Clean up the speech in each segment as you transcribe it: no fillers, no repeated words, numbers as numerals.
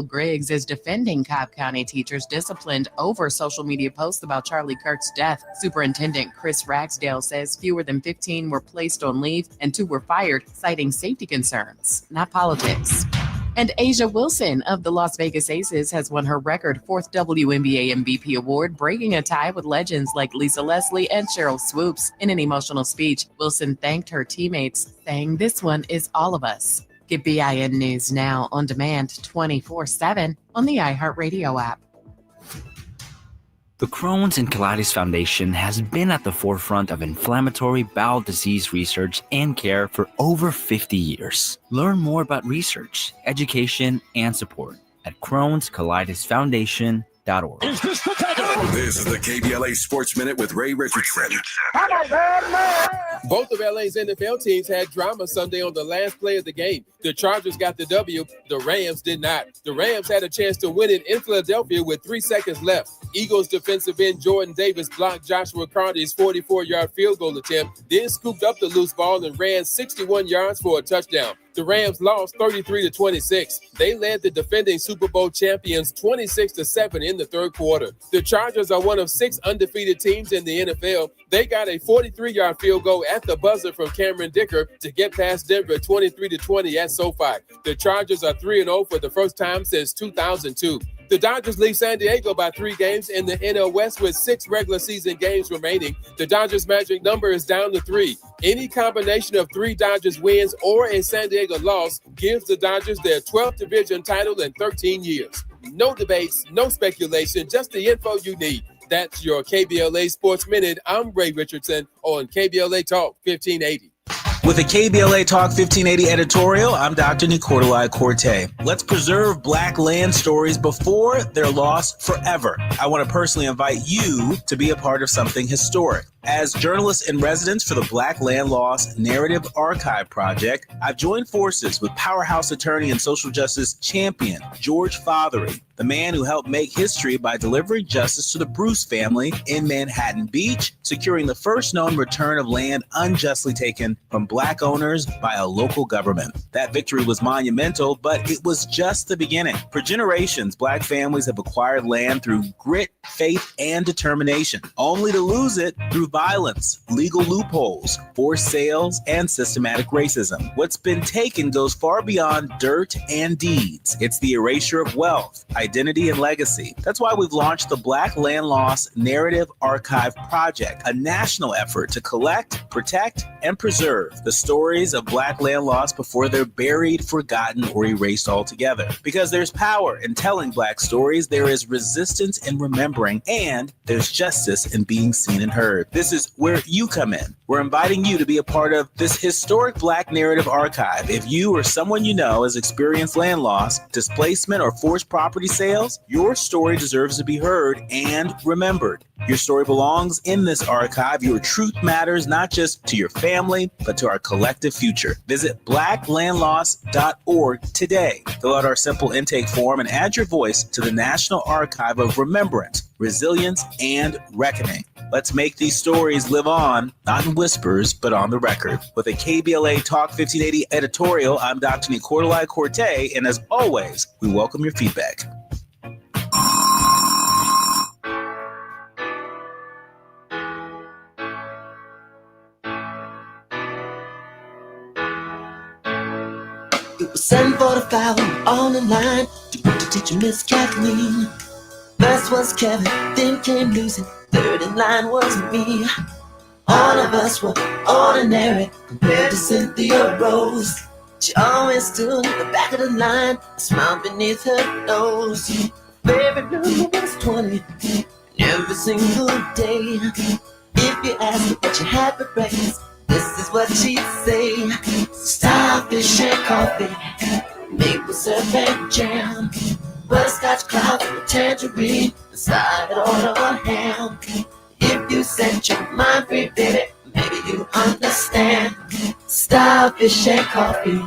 Griggs is defending Cobb County teachers disciplined over social media posts about Charlie Kirk's death. Superintendent Chris Ragsdale says fewer than 15 were placed on leave and 2 were fired, citing safety concerns, not politics. And Asia Wilson of the Las Vegas Aces has won her record 4th WNBA MVP award, breaking a tie with legends like Lisa Leslie and Cheryl Swoops. In an emotional speech, Wilson thanked her teammates, saying, "This one is all of us." Get BIN News now on demand 24/7 on the iHeartRadio app. The Crohn's and Colitis Foundation has been at the forefront of inflammatory bowel disease research and care for over 50 years. Learn more about research, education, and support at Crohn'sColitisFoundation.org. This is the KBLA Sports Minute with Ray Richardson. Both of LA's NFL teams had drama Sunday on the last play of the game. The Chargers got the W. The Rams did not. The Rams had a chance to win it in Philadelphia with 3 seconds left. Eagles defensive end Jordan Davis blocked Joshua Carney's 44-yard field goal attempt, then scooped up the loose ball and ran 61 yards for a touchdown. The Rams lost 33-26. They led the defending Super Bowl champions 26-7 in the third quarter. The Chargers are one of 6 undefeated teams in the NFL. They got a 43-yard field goal at the buzzer from Cameron Dicker to get past Denver 23-20 at SoFi. The Chargers are 3-0 for the first time since 2002. The Dodgers lead San Diego by 3 games in the NL West with 6 regular season games remaining. The Dodgers' magic number is down to 3. Any combination of 3 Dodgers wins or a San Diego loss gives the Dodgers their 12th division title in 13 years. No debates, no speculation, just the info you need. That's your KBLA Sports Minute. I'm Ray Richardson on KBLA Talk 1580. With a KBLA Talk 1580 editorial, I'm Dr. Nicolai Corte. Let's preserve Black land stories before they're lost forever. I want to personally invite you to be a part of something historic. As journalist in residence for the Black Land Lost Narrative Archive Project, I've joined forces with powerhouse attorney and social justice champion George Fothery, the man who helped make history by delivering justice to the Bruce family in Manhattan Beach, securing the first known return of land unjustly taken from Black owners by a local government. That victory was monumental, but it was just the beginning. For generations, Black families have acquired land through grit, faith, and determination, only to lose it through violence, legal loopholes, forced sales, and systematic racism. What's been taken goes far beyond dirt and deeds. It's the erasure of wealth, identity, and legacy. That's why we've launched the Black Land Lost Narrative Archive Project, a national effort to collect, protect, and preserve the stories of Black land lost before they're buried, forgotten, or erased altogether. Because there's power in telling Black stories, there is resistance in remembering, and there's justice in being seen and heard. This is where you come in. We're inviting you to be a part of this historic Black narrative archive. If you or someone you know has experienced land loss, displacement, or forced property sales, your story deserves to be heard and remembered. Your story belongs in this archive. Your truth matters not just to your family, but to our collective future. Visit blacklandlost.org today. Fill out our simple intake form and add your voice to the National Archive of Remembrance, Resilience, and Reckoning. Let's make these stories live on, not in whispers, but on the record. With a KBLA Talk 1580 editorial, I'm Dr. Nicolai Corte, and as always, we welcome your feedback. It was 7:45 on the line to put the teacher, Miss Kathleen. First was Kevin, then came Lucy, third in line was me. All of us were ordinary compared to Cynthia Rose. She always stood at the back of the line, a smile beneath her nose. Favorite number was 20, every single day. If you asked her what she had for breakfast, this is what she'd say: starfish and coffee, maple syrup and jam, butterscotch clouds and a tangerine, side on a ham. If you set your mind free, baby, maybe you understand. Starfish and coffee,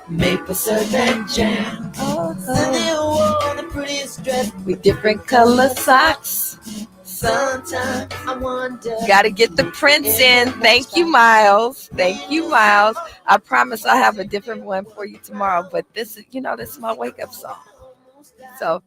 maple syrup and jam. Cynthia wore the prettiest dress with different color socks. Sometimes I wonder. Gotta get the prints in. Thank you, Miles. Thank you, Miles. I promise I'll have a different one for you tomorrow. But this is, this is my wake up song. So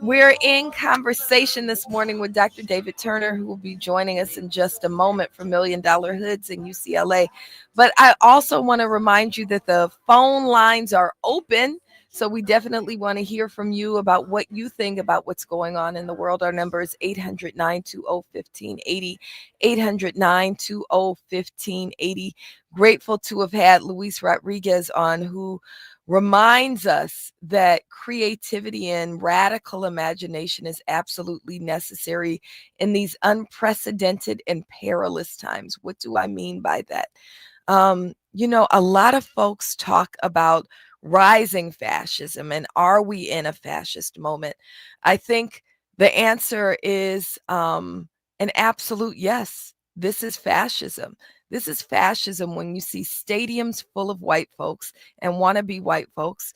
we're in conversation this morning with Dr. David Turner, who will be joining us in just a moment for $1 Million Hoods in UCLA. But I also want to remind you that the phone lines are open. So we definitely want to hear from you about what you think about what's going on in the world. Our number is 800-920-1580, 800-920-1580. Grateful to have had Luis Rodriguez on, who reminds us that creativity and radical imagination is absolutely necessary in these unprecedented and perilous times. What do I mean by that? A lot of folks talk about rising fascism, and are we in a fascist moment? I think the answer is an absolute yes. This is fascism. This is fascism when you see stadiums full of white folks and wannabe white folks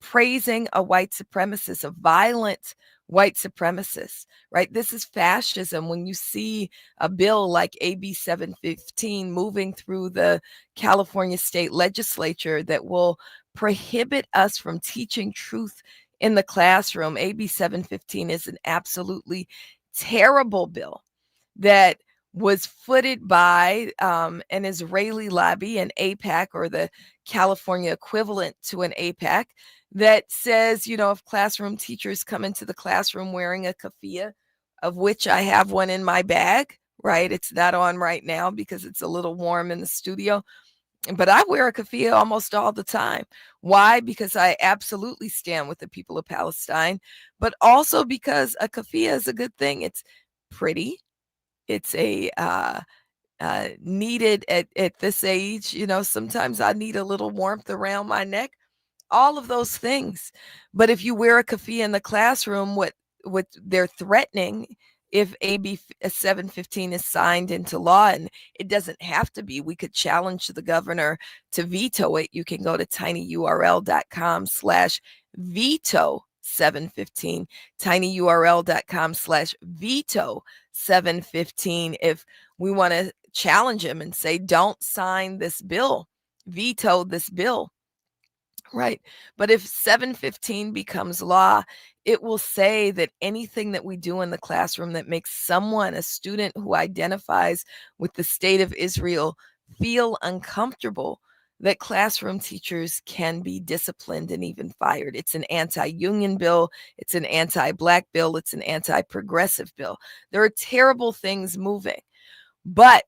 praising a white supremacist, a violent white supremacist, right? This is fascism when you see a bill like AB 715 moving through the California state legislature that will prohibit us from teaching truth in the classroom. AB 715 is an absolutely terrible bill that was footed by an Israeli lobby, an APAC, or the California equivalent to an APAC, that says, if classroom teachers come into the classroom wearing a keffiyeh, of which I have one in my bag, right? It's not on right now because it's a little warm in the studio, but I wear a keffiyeh almost all the time. Why? Because I absolutely stand with the people of Palestine, but also because a keffiyeh is a good thing. It's pretty. It's a needed at this age. Sometimes I need a little warmth around my neck, all of those things. But if you wear a keffiyeh in the classroom, what they're threatening, if AB 715 is signed into law, and it doesn't have to be, we could challenge the governor to veto it. You can go to tinyurl.com/veto 715, tinyurl.com/veto 715. If we want to challenge him and say, don't sign this bill, veto this bill. Right. But if 715 becomes law, it will say that anything that we do in the classroom that makes someone, a student who identifies with the state of Israel, feel uncomfortable, that classroom teachers can be disciplined and even fired. It's an anti-union bill. It's an anti-Black bill. It's an anti-progressive bill. There are terrible things moving. But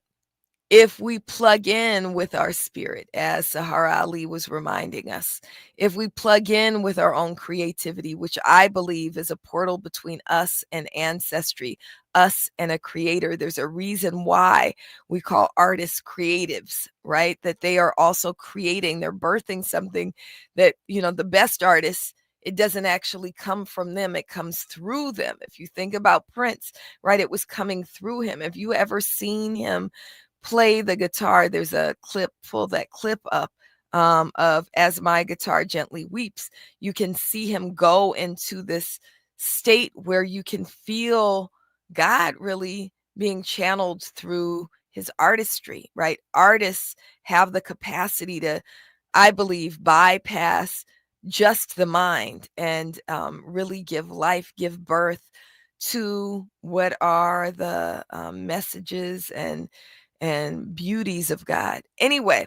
if we plug in with our spirit, as Sahara Ali was reminding us, if we plug in with our own creativity, which I believe is a portal between us and ancestry, us and a creator, there's a reason why we call artists creatives, right? That they are also creating, they're birthing something that, the best artists, it doesn't actually come from them. It comes through them. If you think about Prince, right, it was coming through him. Have you ever seen him play the guitar? There's a clip, pull that clip up of As My Guitar Gently Weeps. You can see him go into this state where you can feel God really being channeled through his artistry, right? Artists have the capacity to, I believe, bypass just the mind and really give life, give birth to what are the messages and beauties of God. Anyway,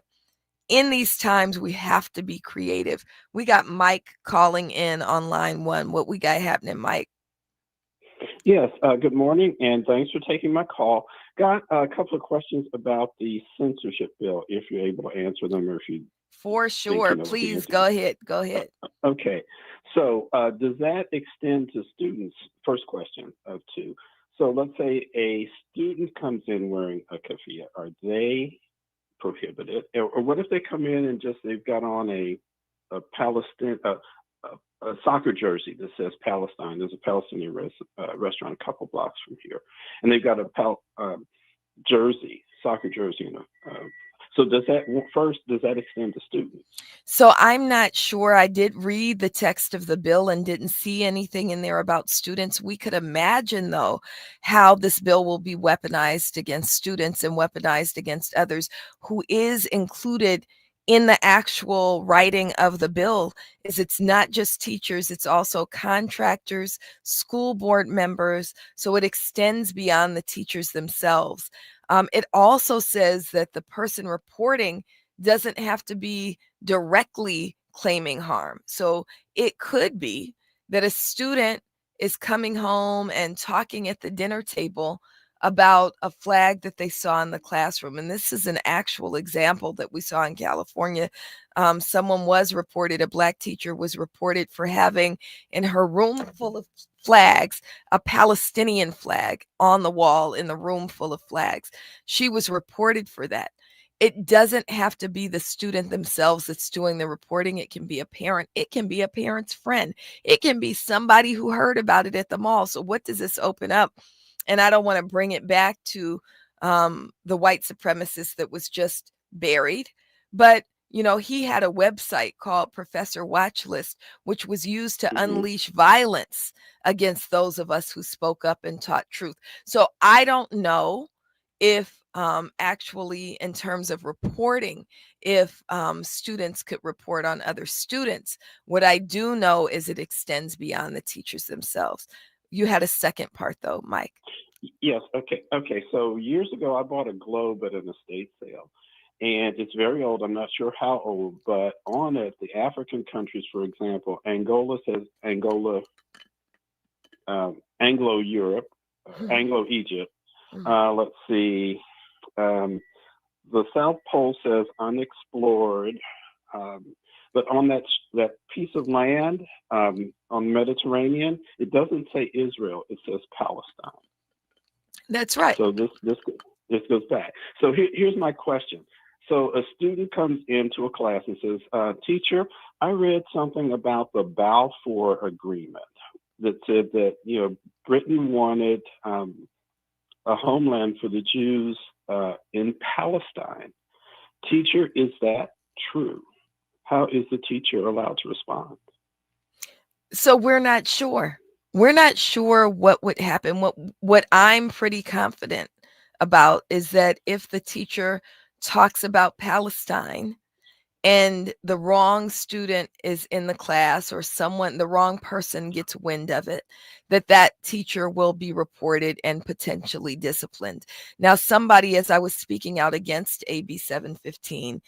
in these times, we have to be creative. We got Mike calling in on line 1. What we got happening, Mike? Yes, good morning, and thanks for taking my call. Got a couple of questions about the censorship bill, if you're able to answer them, or if you... For sure. Please, go ahead. Okay. So does that extend to students? First question of 2. So let's say a student comes in wearing a keffiyeh. Are they prohibited? Or what if they come in and they've got on a Palestine, a soccer jersey that says Palestine? There's a Palestinian restaurant a couple blocks from here, and they've got a soccer jersey. So does that extend to students? So I'm not sure. I did read the text of the bill and didn't see anything in there about students. We could imagine, though, how this bill will be weaponized against students and weaponized against others who is included in the actual writing of the bill is it's not just teachers, it's also contractors, school board members. So it extends beyond the teachers themselves. It also says that the person reporting doesn't have to be directly claiming harm. So it could be that a student is coming home and talking at the dinner table about a flag that they saw in the classroom. And this is an actual example that we saw in California. Someone was reported, a Black teacher was reported for having in her room full of flags, a Palestinian flag on the wall in the room full of flags. She was reported for that. It doesn't have to be the student themselves that's doing the reporting. It can be a parent. It can be a parent's friend. It can be somebody who heard about it at the mall. So what does this open up? And I don't want to bring it back to the white supremacist that was just buried. But, you know, he had a website called Professor Watchlist, which was used to unleash violence against those of us who spoke up and taught truth. So I don't know if actually in terms of reporting, if students could report on other students. What I do know is it extends beyond the teachers themselves. You had a second part though, Mike. Yes. Okay. So years ago, I bought a globe at an estate sale, and it's very old. I'm not sure how old, but on it, the African countries, for example, Anglo Europe, Anglo Egypt. Let's see. The South Pole says unexplored. But on that piece of land on the Mediterranean, it doesn't say Israel; it says Palestine. That's right. So this goes back. So here's my question. So a student comes into a class and says, "Teacher, I read something about the Balfour Agreement that said that Britain wanted a homeland for the Jews in Palestine. Teacher, is that true?" How is the teacher allowed to respond? So we're not sure. We're not sure what would happen. What I'm pretty confident about is that if the teacher talks about Palestine and the wrong student is in the class or the wrong person gets wind of it, that teacher will be reported and potentially disciplined. Now, somebody, as I was speaking out against AB 715,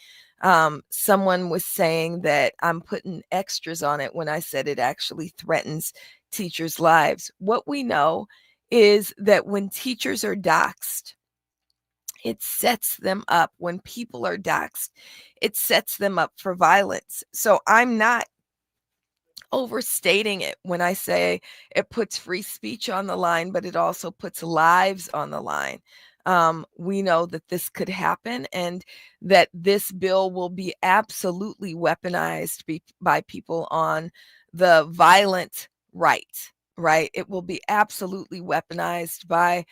someone was saying that I'm putting extras on it when I said it actually threatens teachers' lives. What we know is that when teachers are doxxed, it sets them up. When people are doxxed, it sets them up for violence. So I'm not overstating it when I say it puts free speech on the line, but it also puts lives on the line. We know that this could happen and that this bill will be absolutely weaponized by people on the violent right? It will be absolutely weaponized by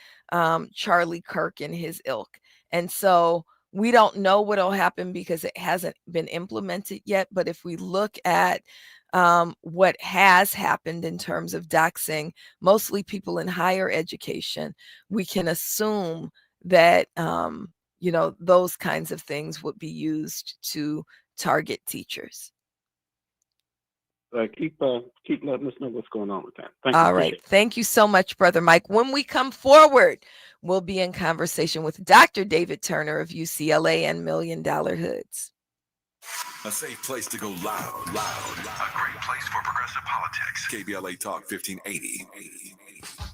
Charlie Kirk and his ilk. And so we don't know what will happen because it hasn't been implemented yet. But if we look at what has happened in terms of doxing, mostly people in higher education, we can assume that, those kinds of things would be used to target teachers. Keep letting us know what's going on with that. Thank you. All right. Thank you so much, Brother Mike. When we come forward, we'll be in conversation with Dr. David Turner of UCLA and Million Dollar Hoods. A safe place to go loud. A great place for progressive politics. KBLA Talk 1580.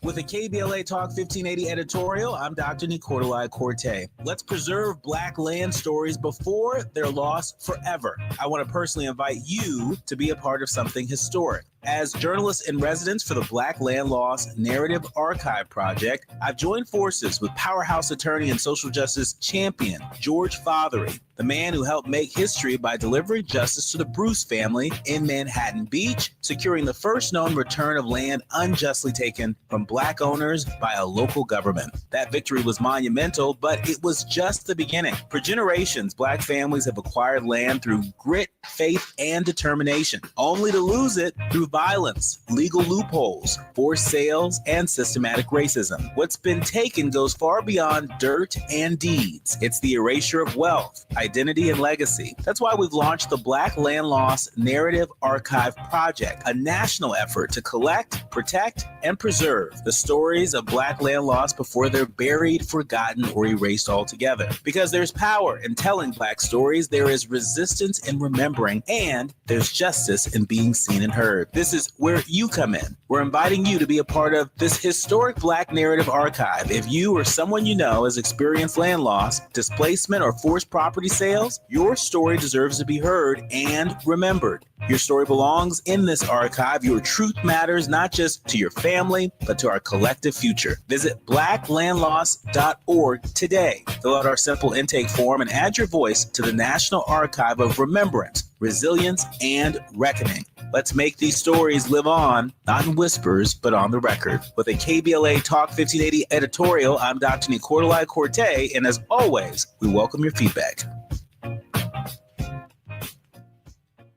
With a KBLA Talk 1580 editorial, I'm Dr. Nicolai Corte. Let's preserve Black land stories before they're lost forever. I want to personally invite you to be a part of something historic. As journalist in residence for the Black Land Lost Narrative Archive Project, I've joined forces with powerhouse attorney and social justice champion George Fothery, the man who helped make history by delivering justice to the Bruce family in Manhattan Beach, securing the first known return of land unjustly taken from Black owners by a local government. That victory was monumental, but it was just the beginning. For generations, Black families have acquired land through grit, faith, and determination, only to lose it through violence, legal loopholes, forced sales, and systematic racism. What's been taken goes far beyond dirt and deeds. It's the erasure of wealth, identity, and legacy. That's why we've launched the Black Land Loss Narrative Archive Project, a national effort to collect, protect, and preserve the stories of Black land loss before they're buried, forgotten, or erased altogether. Because there's power in telling Black stories, there is resistance in remembering, and there's justice in being seen and heard. This is where you come in. We're inviting you to be a part of this historic Black narrative archive. If you or someone you know has experienced land loss, displacement, or forced property sales, your story deserves to be heard and remembered. Your story belongs in this archive. Your truth matters not just to your family, but to our collective future. Visit blacklandloss.org today. Fill out our simple intake form and add your voice to the National Archive of Remembrance, Resilience, and Reckoning. Let's make these stories live on, not in whispers, but on the record. With a KBLA Talk 1580 editorial, I'm Dr. Nicolai Corte, and as always, we welcome your feedback.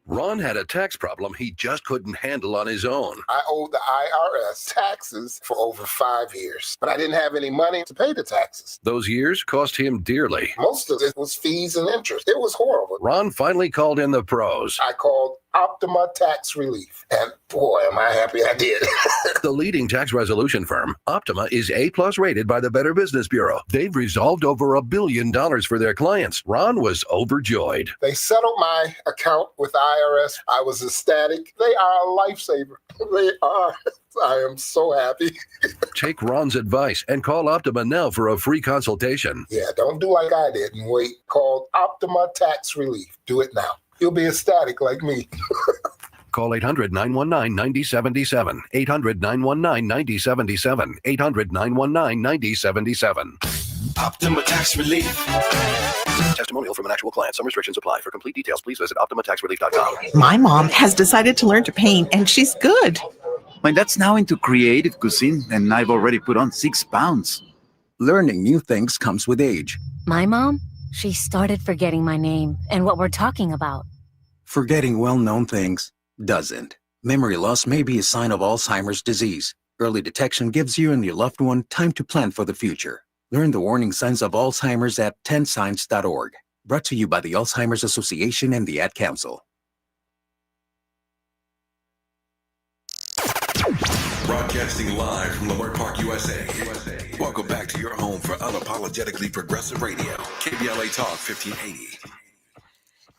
Ron had a tax problem he just couldn't handle on his own. I owed the IRS taxes for over 5 years, but I didn't have any money to pay the taxes. Those years cost him dearly. Most of it was fees and interest. It was horrible. Ron finally called in the pros. I called Optima Tax Relief, and boy, am I happy I did. The leading tax resolution firm, Optima, is A+ rated by the Better Business Bureau. They've resolved over $1 billion for their clients. Ron was overjoyed. They settled my account with the IRS. I was ecstatic. They are a lifesaver. They are. I am so happy. Take Ron's advice and call Optima now for a free consultation. Yeah, don't do like I did and wait. Call Optima Tax Relief. Do it now. You'll be ecstatic like me. Call 800-919-9077. 800-919-9077. 800-919-9077. Optima Tax Relief. Testimonial from an actual client. Some restrictions apply. For complete details, please visit OptimaTaxRelief.com. My mom has decided to learn to paint, and she's good. My dad's now into creative cuisine, and I've already put on 6 pounds. Learning new things comes with age. My mom, she started forgetting my name and what we're talking about. Forgetting well-known things doesn't. Memory loss may be a sign of Alzheimer's disease. Early detection gives you and your loved one time to plan for the future. Learn the warning signs of Alzheimer's at 10signs.org. Brought to you by the Alzheimer's Association and the Ad Council. Broadcasting live from Leimert Park, USA. Welcome back to your home for unapologetically progressive radio. KBLA Talk 1580.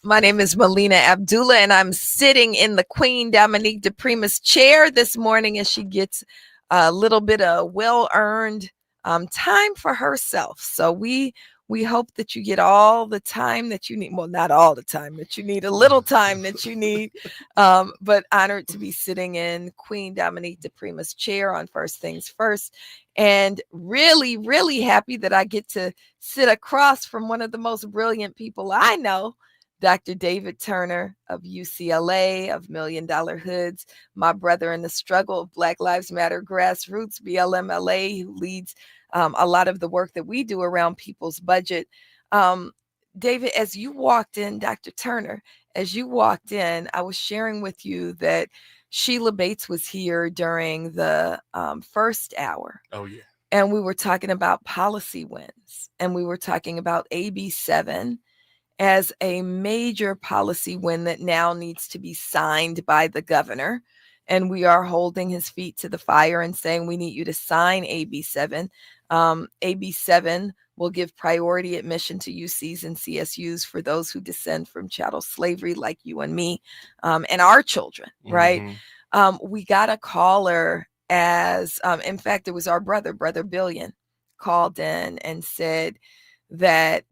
My name is Melina Abdullah, and I'm sitting in the Queen Dominique DePrima's chair this morning as she gets a little bit of well-earned time for herself. So we hope that you get all the time that you need. Well, not all the time that you need, a little time that you need, but honored to be sitting in Queen Dominique DePrima's chair on First Things First. And really, really happy that I get to sit across from one of the most brilliant people I know, Dr. David Turner of UCLA, of $1 Million Hoods, my brother in the struggle of Black Lives Matter Grassroots, BLMLA, who leads a lot of the work that we do around people's budget. David, as you walked in, Dr. Turner, as you walked in, I was sharing with you that Sheila Bates was here during the first hour. Oh, yeah. And we were talking about policy wins, and we were talking about AB 7 as a major policy win that now needs to be signed by the governor. And we are holding his feet to the fire and saying, we need you to sign AB 7. AB 7 will give priority admission to UCs and CSUs for those who descend from chattel slavery, like you and me, and our children, right? We got a caller as, in fact, it was our brother Billion, called in and said that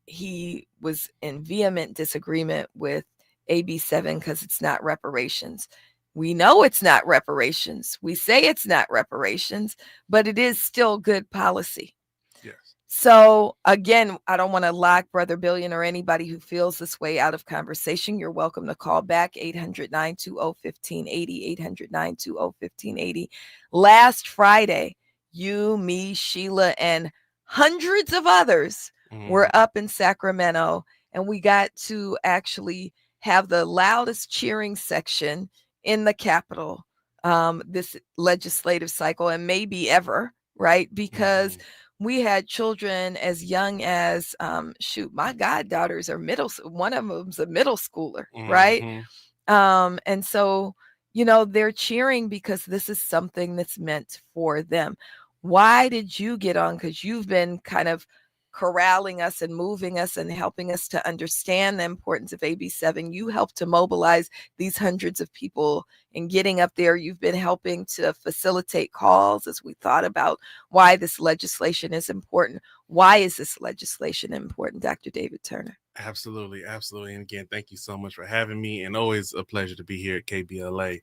he was in vehement disagreement with AB 7 because it's not reparations. We know it's not reparations. We say it's not reparations, but it is still good policy. Yes. So again, I don't want to lock Brother Billion or anybody who feels this way out of conversation. You're welcome to call back 800-920-1580, 800-920-1580. Last Friday, you, me, Sheila, and hundreds of others were up in Sacramento, and we got to actually have the loudest cheering section in the Capitol this legislative cycle, and maybe ever, right? Because we had children as young as my goddaughters are one of them's a middle schooler, right? And so, they're cheering because this is something that's meant for them. Why did you get on? Because you've been kind of corralling us and moving us and helping us to understand the importance of AB7. You helped to mobilize these hundreds of people in getting up there. You've been helping to facilitate calls as we thought about why this legislation is important. Why is this legislation important, Dr. David Turner? Absolutely. Absolutely. And again, thank you so much for having me, and always a pleasure to be here at KBLA.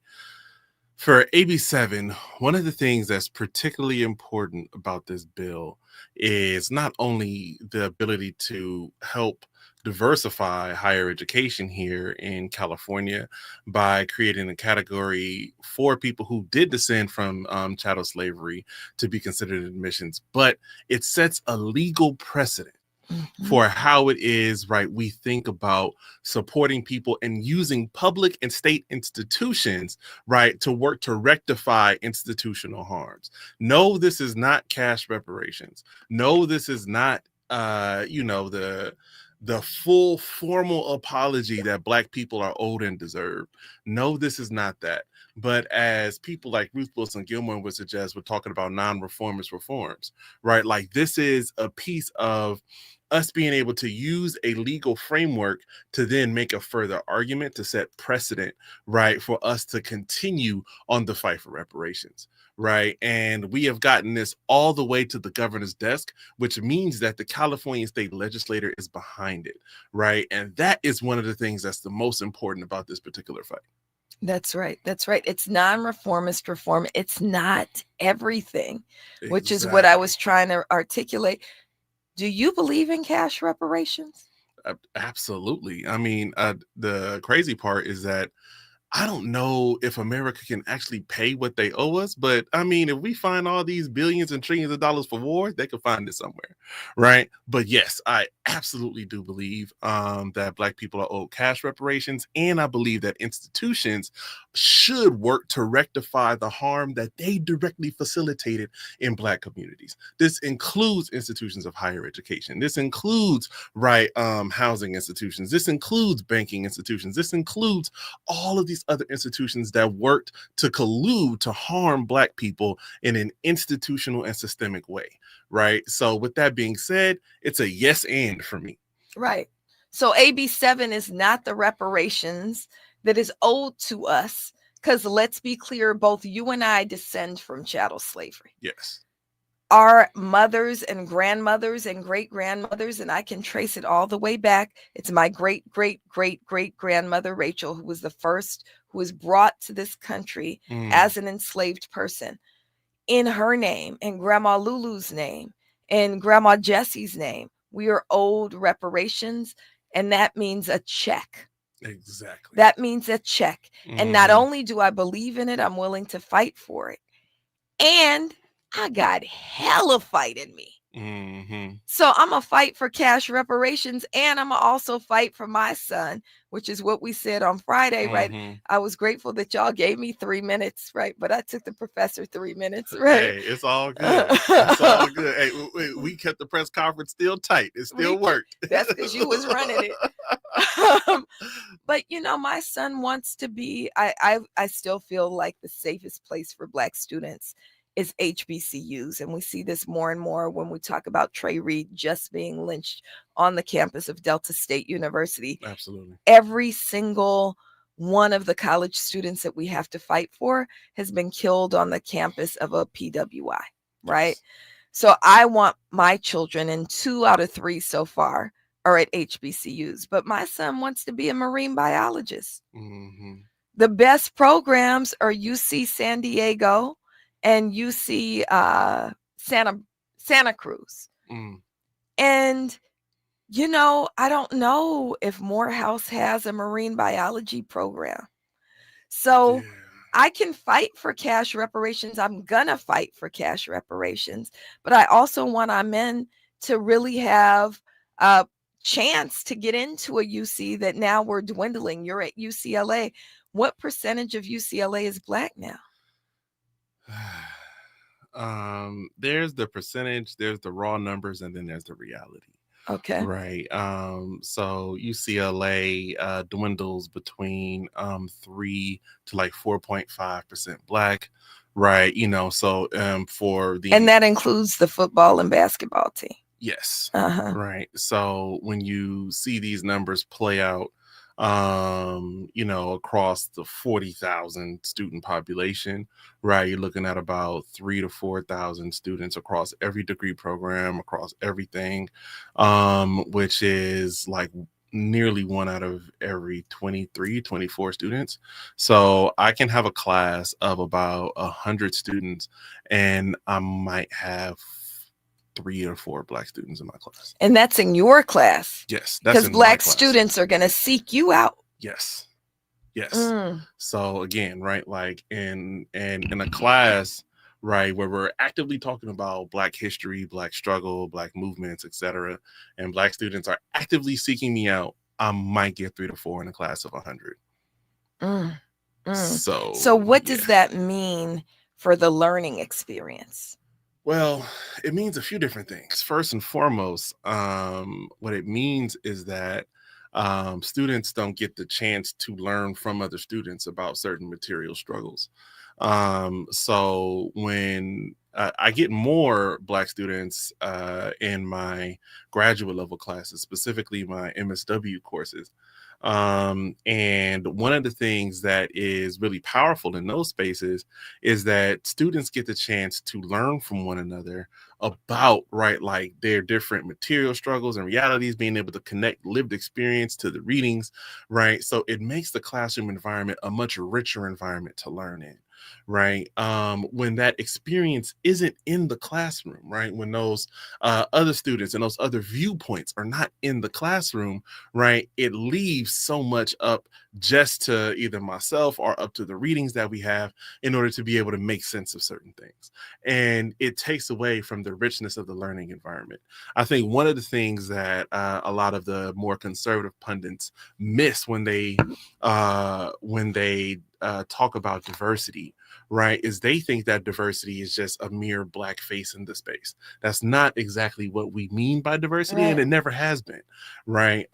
For AB7, one of the things that's particularly important about this bill is not only the ability to help diversify higher education here in California by creating a category for people who did descend from chattel slavery to be considered admissions, but it sets a legal precedent for how it is, right, we think about supporting people and using public and state institutions, right, to work to rectify institutional harms. No, this is not cash reparations. No, this is not, the full formal apology that Black people are owed and deserve. No, this is not that. But as people like Ruth Wilson Gilmore would suggest, we're talking about non-reformist reforms, right? Like, this is a piece of us being able to use a legal framework to then make a further argument to set precedent, right, for us to continue on the fight for reparations, right? And we have gotten this all the way to the governor's desk, which means that the California state legislature is behind it, right? And that is one of the things that's the most important about this particular fight. That's right. That's right. It's non-reformist reform. It's not everything, which is what I was trying to articulate. Do you believe in cash reparations? Absolutely. I mean, the crazy part is that I don't know if America can actually pay what they owe us, but I mean, if we find all these billions and trillions of dollars for war, they could find it somewhere, right? But yes, I absolutely do believe that Black people are owed cash reparations, and I believe that institutions should work to rectify the harm that they directly facilitated in Black communities. This includes institutions of higher education. This includes, right, housing institutions. This includes banking institutions. This includes all of these other institutions that worked to collude to harm Black people in an institutional and systemic way, right? So with that being said, it's a yes and for me. Right. So AB7 is not the reparations that is owed to us, because let's be clear, both you and I descend from chattel slavery. Yes. Our mothers and grandmothers and great grandmothers, and I can trace it all the way back. It's my great, great, great, great grandmother, Rachel, who was the first who was brought to this country as an enslaved person. In her name, and Grandma Lulu's name, and Grandma Jessie's name, we are owed reparations, and that means a check. Exactly. That means a check. And not only do I believe in it, I'm willing to fight for it. And I got hella fight in me. So I'm going to fight for cash reparations, and I'm going to also fight for my son, which is what we said on Friday, right? I was grateful that y'all gave me 3 minutes, right? But I took the professor 3 minutes, right? Hey, it's all good. It's all good. Hey, we kept the press conference still tight. It still worked. That's because you was running it. But, my son wants to be, I still feel like the safest place for Black students is HBCUs. And we see this more and more when we talk about Trey Reed just being lynched on the campus of Delta State University. Absolutely. Every single one of the college students that we have to fight for has been killed on the campus of a PWI, right? Yes. So I want my children, and 2 out of 3 so far are at HBCUs, but my son wants to be a marine biologist. The best programs are UC San Diego and UC Santa Cruz. And, I don't know if Morehouse has a marine biology program. So I can fight for cash reparations. I'm going to fight for cash reparations. But I also want our men to really have a chance to get into a UC that now we're dwindling. You're at UCLA. What percentage of UCLA is Black now? There's the percentage, there's the raw numbers, and then there's the reality. Okay. Right. So UCLA dwindles between 3 to like 4.5% Black. Right. So for the And that includes the football and basketball team. yes. Uh-huh. Right. So when you see these numbers play out, across the 40,000 student population, right? You're looking at about 3 to 4,000 students across every degree program, across everything, which is like nearly 1 out of every 23, 24 students. So I can have a class of about 100 students, and I might have 3 or 4 Black students in my class. And that's in your class. Yes, because in my Black class. students are going to seek you out. Yes. Yes. Mm. So again, right, like in a class, right, where we're actively talking about Black history, Black struggle, Black movements, etc., and Black students are actively seeking me out, I might get 3 to 4 in a class of 100. Mm. Mm. So what does that mean for the learning experience? Well, it means a few different things. First and foremost, what it means is that students don't get the chance to learn from other students about certain material struggles. So when I get more Black students in my graduate level classes, specifically my MSW courses. And one of the things that is really powerful in those spaces is that students get the chance to learn from one another about, right, like their different material struggles and realities, being able to connect lived experience to the readings, right? So it makes the classroom environment a much richer environment to learn in. Right. When that experience isn't in the classroom, right? When those other students and those other viewpoints are not in the classroom, right? It leaves so much up just to either myself or up to the readings that we have in order to be able to make sense of certain things. And it takes away from the richness of the learning environment. I think one of the things that a lot of the more conservative pundits miss when they talk about diversity, right, is they think that diversity is just a mere Black face in the space. That's not exactly what we mean by diversity, Right. and it never has been, right?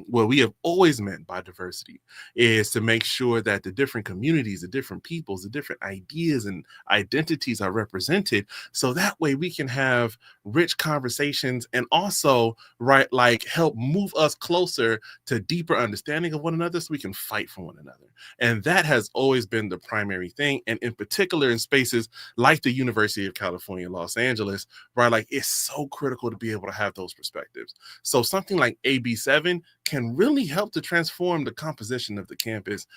What we have always meant by diversity is to make sure that the different communities, the different peoples, the different ideas and identities are represented, so that way we can have rich conversations and also, right, like help move us closer to deeper understanding of one another so we can fight for one another. And that has always been the primary thing. And in particular, in spaces like the University of California, Los Angeles, right, like it's so critical to be able to have those perspectives. So something like AB7 can really help to transform the composition of the campus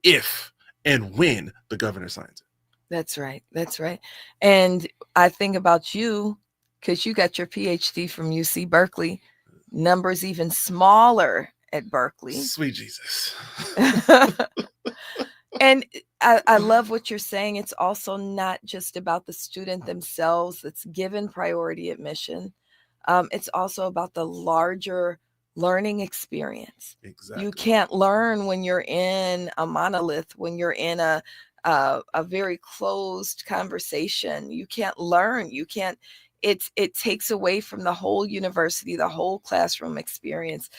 if and when the governor signs it. That's right. That's right. And I think about you, because you got your PhD from UC Berkeley, numbers even smaller at Berkeley. Sweet Jesus. And I love what you're saying. It's also not just about the student themselves that's given priority admission. It's also about the larger learning experience. Exactly. You can't learn when you're in a monolith, when you're in a very closed conversation. You can't learn. You can't. It takes away from the whole university, the whole classroom experience.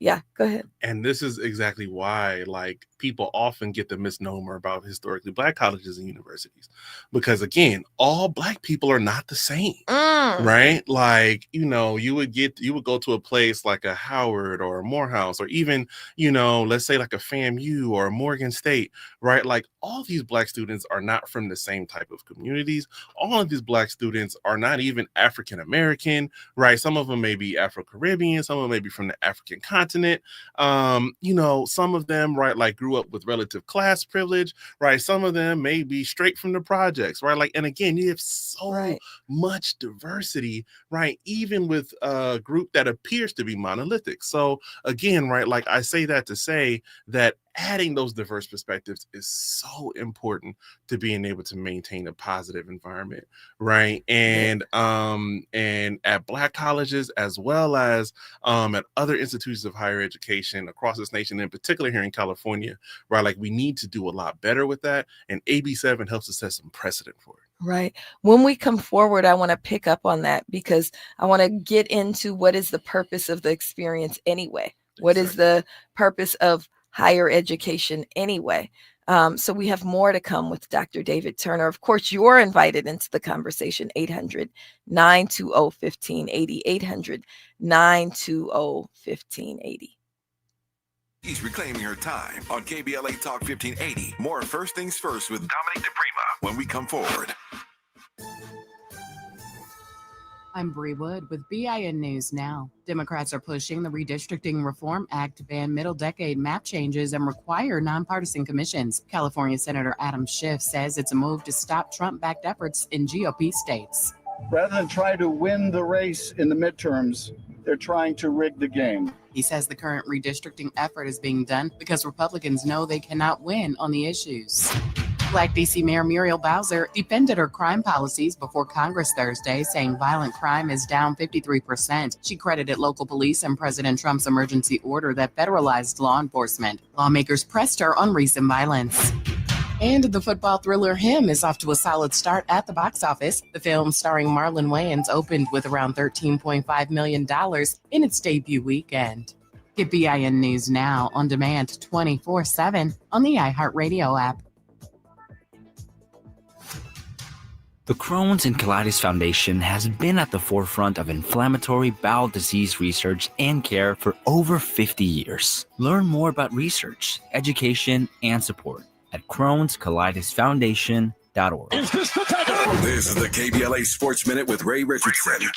Yeah, go ahead. And this is exactly why, like, people often get the misnomer about historically Black colleges and universities, because again, all Black people are not the same, right? Like, you would go to a place like a Howard or a Morehouse, or even, let's say like a FAMU or a Morgan State, right? Like all these Black students are not from the same type of communities. All of these Black students are not even African American, right? Some of them may be Afro-Caribbean, some of them may be from the African continent. Some of them, right, like grew up with relative class privilege, right? Some of them may be straight from the projects, right? Like, and again, you have so much diversity, right? Even with a group that appears to be monolithic. So again, right, like I say that to say that adding those diverse perspectives is so important to being able to maintain a positive environment, right? And at Black colleges, as well as at other institutions of higher education across this nation, in particular here in California, right? Like, we need to do a lot better with that, and AB7 helps us set some precedent for it. Right. When we come forward, I want to pick up on that, because I want to get into what is the purpose of the experience anyway. What is the purpose of higher education anyway? So we have more to come with Dr. David Turner. Of course, you're invited into the conversation. 800-920-1580. 800-920-1580. He's reclaiming her time on KBLA Talk 1580. More First Things First with Dominique DePrima when we come forward. I'm Bree Wood with BIN News Now. Democrats are pushing the Redistricting Reform Act to ban middle-decade map changes and require nonpartisan commissions. California Senator Adam Schiff says it's a move to stop Trump-backed efforts in GOP states. Rather than try to win the race in the midterms, they're trying to rig the game. He says the current redistricting effort is being done because Republicans know they cannot win on the issues. Black D.C. Mayor Muriel Bowser defended her crime policies before Congress Thursday, saying violent crime is down 53%. She credited local police and President Trump's emergency order that federalized law enforcement. Lawmakers pressed her on recent violence. And the football thriller Him is off to a solid start at the box office. The film, starring Marlon Wayans, opened with around $13.5 million in its debut weekend. Get BIN News Now on demand 24/7 on the iHeartRadio app. The Crohn's and Colitis Foundation has been at the forefront of inflammatory bowel disease research and care for over 50 years. Learn more about research, education, and support at Crohn'sColitisFoundation.org. This is the KBLA Sports Minute with Ray Richardson.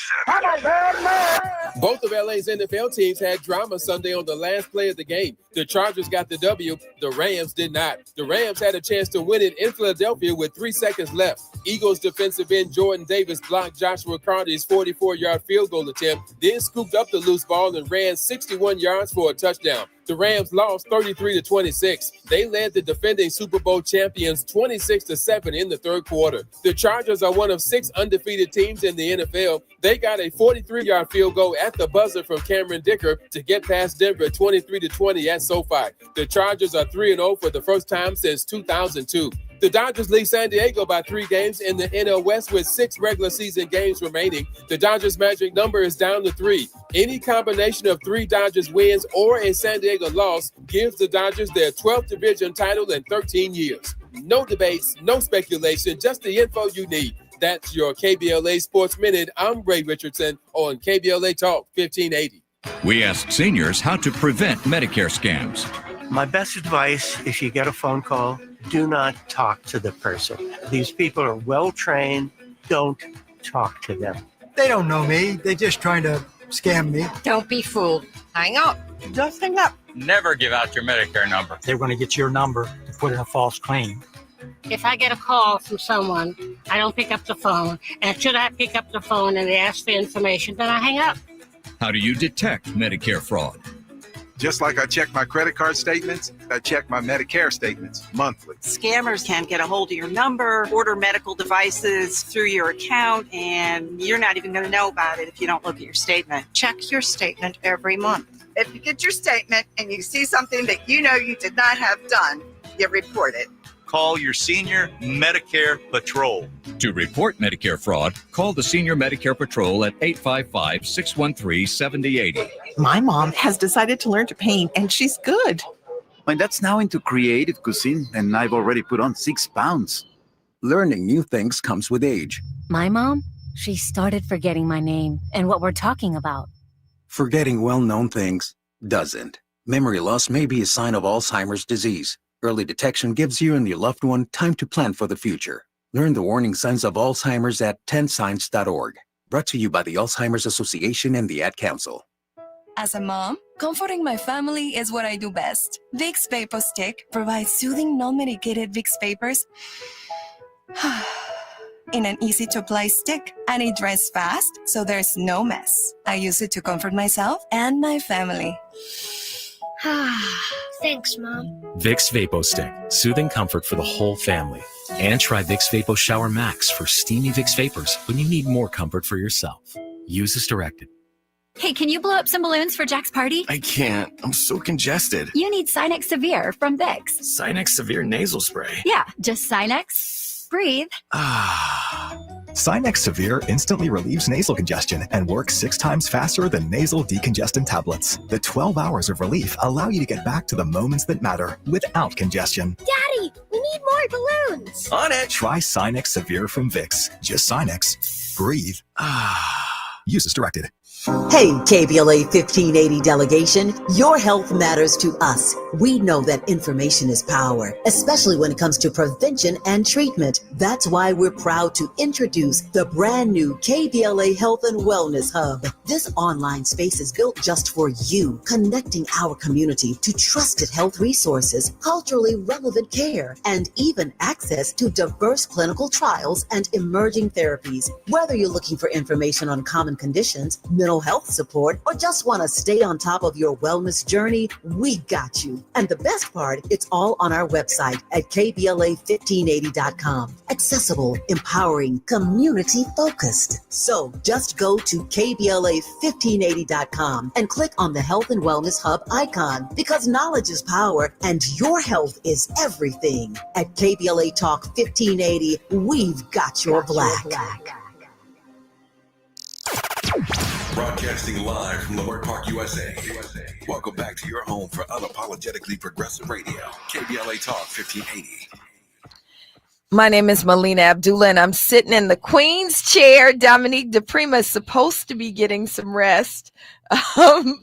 Both of LA's NFL teams had drama Sunday on the last play of the game. The Chargers got the W. The Rams did not. The Rams had a chance to win it in Philadelphia with 3 seconds left. Eagles defensive end Jordan Davis blocked Joshua Carter's 44-yard field goal attempt, then scooped up the loose ball and ran 61 yards for a touchdown. The Rams lost 33-26. They led the defending Super Bowl champions 26-7 in the third quarter. The Chargers are one of 6 undefeated teams in the NFL. They got a 43-yard field goal at the buzzer from Cameron Dicker to get past Denver 23-20 at SoFi. The Chargers are 3-0 for the first time since 2002. The Dodgers lead San Diego by 3 games in the NL West with 6 regular season games remaining. The Dodgers' magic number is down to 3. Any combination of 3 Dodgers wins or a San Diego loss gives the Dodgers their 12th division title in 13 years. No debates, no speculation, just the info you need. That's your KBLA Sports Minute. I'm Ray Richardson on KBLA Talk 1580. We asked seniors how to prevent Medicare scams. My best advice, if you get a phone call, do not talk to the person. These people are well-trained. Don't talk to them. They don't know me. They're just trying to scam me. Don't be fooled. Hang up. Just hang up. Never give out your Medicare number. They're going to get your number to put in a false claim. If I get a call from someone, I don't pick up the phone. And should I pick up the phone and they ask for information, then I hang up. How do you detect Medicare fraud? Just like I check my credit card statements, I check my Medicare statements monthly. Scammers can get a hold of your number, order medical devices through your account, and you're not even going to know about it if you don't look at your statement. Check your statement every month. If you get your statement and you see something that you know you did not have done, you report it. Call your Senior Medicare Patrol. To report Medicare fraud, call the Senior Medicare Patrol at 855-613-7080. My mom has decided to learn to paint, and she's good. My dad's now into creative cuisine, and I've already put on 6 pounds. Learning new things comes with age. My mom, she started forgetting my name and what we're talking about. Forgetting well-known things doesn't. Memory loss may be a sign of Alzheimer's disease. Early detection gives you and your loved one time to plan for the future. Learn the warning signs of Alzheimer's at 10signs.org. Brought to you by the Alzheimer's Association and the Ad Council. As a mom, comforting my family is what I do best. Vicks Vapor Stick provides soothing, non-medicated Vicks Vapors in an easy-to-apply stick, and it dries fast, so there's no mess. I use it to comfort myself and my family. Thanks, Mom. Vicks VapoStick, soothing comfort for the whole family. And try Vicks Vapo Shower Max for steamy Vicks vapors when you need more comfort for yourself. Use as directed. Hey, can you blow up some balloons for Jack's party? I can't. I'm so congested. You need Sinex Severe from Vicks. Sinex Severe nasal spray. Yeah, just Sinex. Breathe. Sinex Severe instantly relieves nasal congestion and works 6 times faster than nasal decongestant tablets. The 12 hours of relief allow you to get back to the moments that matter without congestion. Daddy, we need more balloons. On it. Try Sinex Severe from Vicks. Just Sinex. Breathe. Use as directed. Hey, KBLA 1580 delegation, your health matters to us. We know that information is power, especially when it comes to prevention and treatment. That's why we're proud to introduce the brand new KBLA Health and Wellness Hub. This online space is built just for you, connecting our community to trusted health resources, culturally relevant care, and even access to diverse clinical trials and emerging therapies. Whether you're looking for information on common conditions, mental health support, or just want to stay on top of your wellness journey, we got you. And the best part, it's all on our website at kbla1580.com. Accessible, empowering, community-focused. So just go to kbla1580.com and click on the Health and Wellness Hub icon, because knowledge is power and your health is everything. At KBLA Talk 1580, we've got your black. Broadcasting live from Leimert Park, USA. Welcome back to your home for unapologetically progressive radio, KBLA Talk 1580. My name is Melina Abdullah, and I'm sitting in the Queen's chair. Dominique DePrima is supposed to be getting some rest,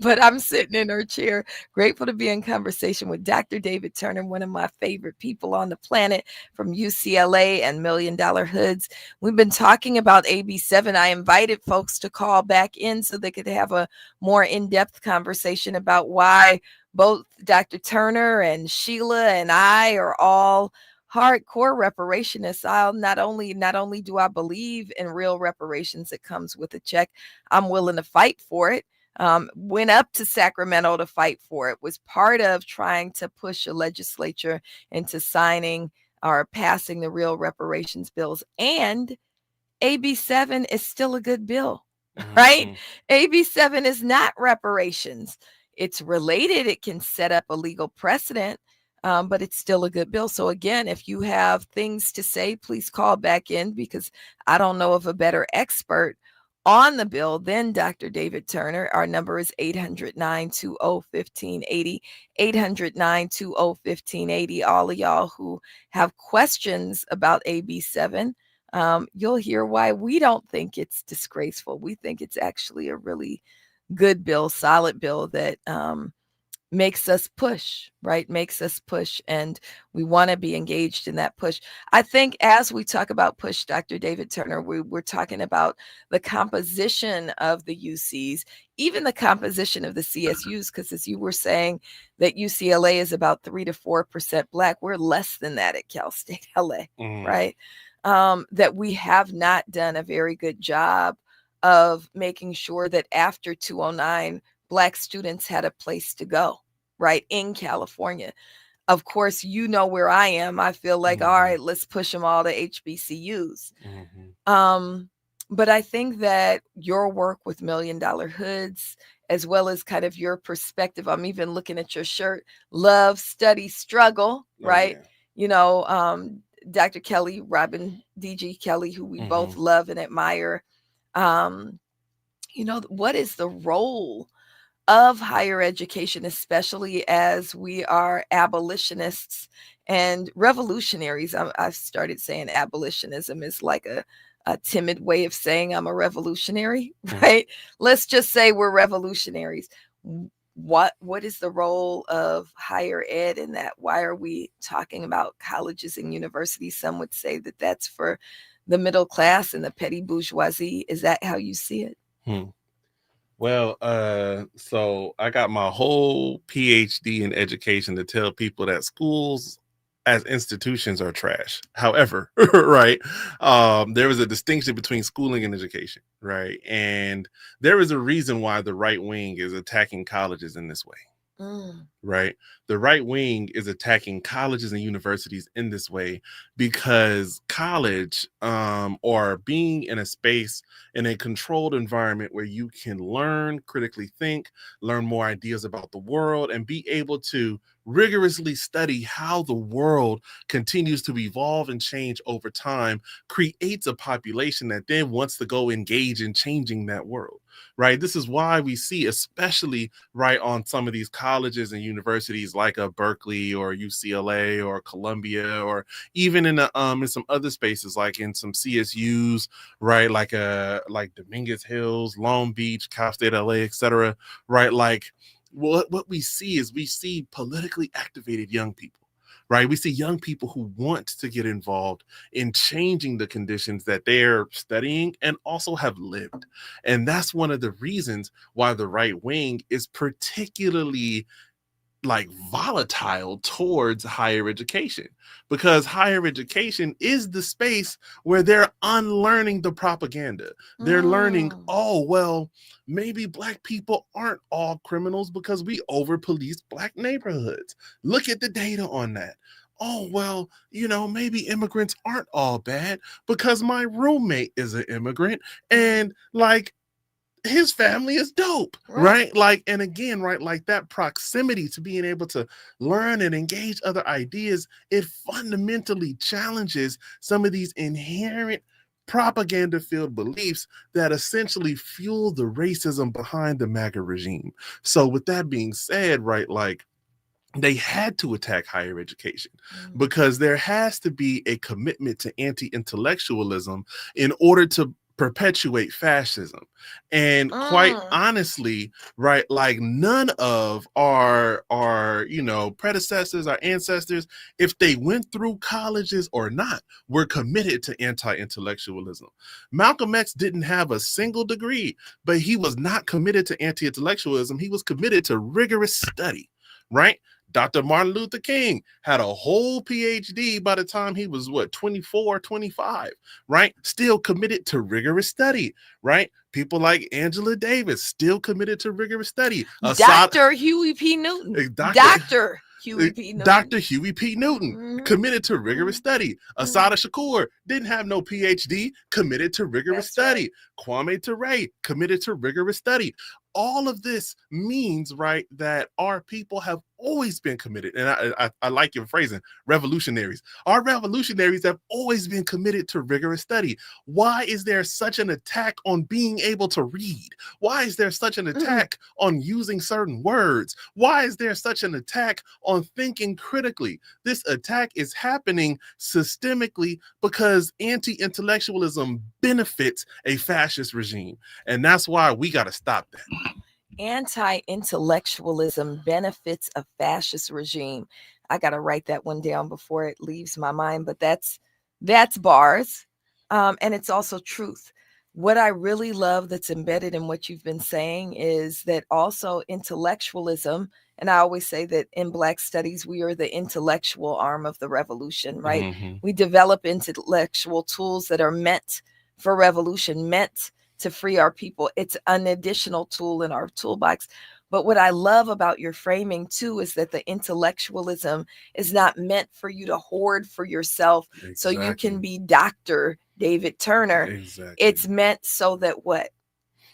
but I'm sitting in her chair. Grateful to be in conversation with Dr. David Turner, one of my favorite people on the planet from UCLA and $1 Million Hoods. We've been talking about AB7. I invited folks to call back in so they could have a more in-depth conversation about why both Dr. Turner and Sheila and I are all hardcore reparationists. Not only do I believe in real reparations, it comes with a check. I'm willing to fight for it. Went up to Sacramento to fight for it. Was part of trying to push a legislature into signing or passing the real reparations bills. And AB7 is still a good bill, right? AB7 is not reparations. It's related. It can set up a legal precedent. But it's still a good bill. So again, if you have things to say, please call back in, because I don't know of a better expert on the bill than Dr. David Turner. Our number is 800-920-1580, 800-920-1580. All of y'all who have questions about AB7, you'll hear why we don't think it's disgraceful. We think it's actually a really good bill, solid bill that makes us push, right? Makes us push. And we want to be engaged in that push. I think as we talk about push, Dr. David Turner, we're talking about the composition of the UCs, even the composition of the CSUs, because as you were saying that UCLA is about 3 to 4% Black, we're less than that at Cal State LA, right? That we have not done a very good job of making sure that after 209, Black students had a place to go, right, in California. Of course, you know where I am. I feel like, all right, let's push them all to HBCUs. But I think that your work with $1 Million Hoods, as well as kind of your perspective, I'm even looking at your shirt, love, study, struggle, right? Yeah. You know, Dr. Kelly, Robin D.G. Kelly, who we both love and admire. You know, what is the role of higher education, especially as we are abolitionists and revolutionaries? I've started saying abolitionism is like a timid way of saying I'm a revolutionary, right? Let's just say we're revolutionaries. What is the role of higher ed in that? Why are we talking about colleges and universities? Some would say that that's for the middle class and the petty bourgeoisie. Is that how you see it? Well, so I got my whole PhD in education to tell people that schools as institutions are trash. However, right, there is a distinction between schooling and education, right? And there is a reason why the right wing is attacking colleges in this way, right? the right wing is attacking colleges and universities in this way because college, or being in a space, in a controlled environment where you can learn, critically think, learn more ideas about the world, and be able to rigorously study how the world continues to evolve and change over time, creates a population that then wants to go engage in changing that world, right? This is why we see, especially right on some of these colleges and universities like a Berkeley or UCLA or Columbia, or even in some other spaces like in some CSUs, right? Like Dominguez Hills, Long Beach, Cal State LA, etc. Right? Like what we see is we see politically activated young people, right? We see young people who want to get involved in changing the conditions that they're studying and also have lived. And that's one of the reasons why the right wing is particularly like volatile towards higher education, because higher education is the space where they're unlearning the propaganda. They're learning, oh, well, maybe Black people aren't all criminals because we over police Black neighborhoods. Look at the data on that. Oh, well, maybe immigrants aren't all bad because my roommate is an immigrant and like his family is dope, right? Like, and again, right, like that proximity to being able to learn and engage other ideas, it fundamentally challenges some of these inherent propaganda-filled beliefs that essentially fuel the racism behind the MAGA regime. So with that being said, right, like they had to attack higher education because there has to be a commitment to anti-intellectualism in order to perpetuate fascism. And quite honestly, right, like none of our predecessors, our ancestors, if they went through colleges or not, were committed to anti-intellectualism. Malcolm X didn't have a single degree, but he was not committed to anti-intellectualism. He was committed to rigorous study, right? Dr. Martin Luther King had a whole PhD by the time he was 24, 25, right? Still committed to rigorous study, right? People like Angela Davis still committed to rigorous study. Dr. Huey P. Newton. Dr. Huey P. Newton. Dr. Huey P. Newton committed to rigorous study. Assata Shakur didn't have no PhD, committed to rigorous study. Kwame Ture committed to rigorous study. All of this means, right, that our people have always been committed. And I like your phrasing, revolutionaries. Our revolutionaries have always been committed to rigorous study. Why is there such an attack on being able to read? Why is there such an attack on using certain words? Why is there such an attack on thinking critically? This attack is happening systemically because anti-intellectualism benefits a fascist regime. And that's why we got to stop that. Anti-intellectualism benefits a fascist regime. I got to write that one down before it leaves my mind, but that's bars. And it's also truth. What I really love that's embedded in what you've been saying is that also intellectualism, and I always say that in Black studies, we are the intellectual arm of the revolution, right? We develop intellectual tools that are meant for revolution, meant to free our people. It's an additional tool in our toolbox. But what I love about your framing too is that the intellectualism is not meant for you to hoard for yourself so you can be Dr. David Turner. It's meant so that what?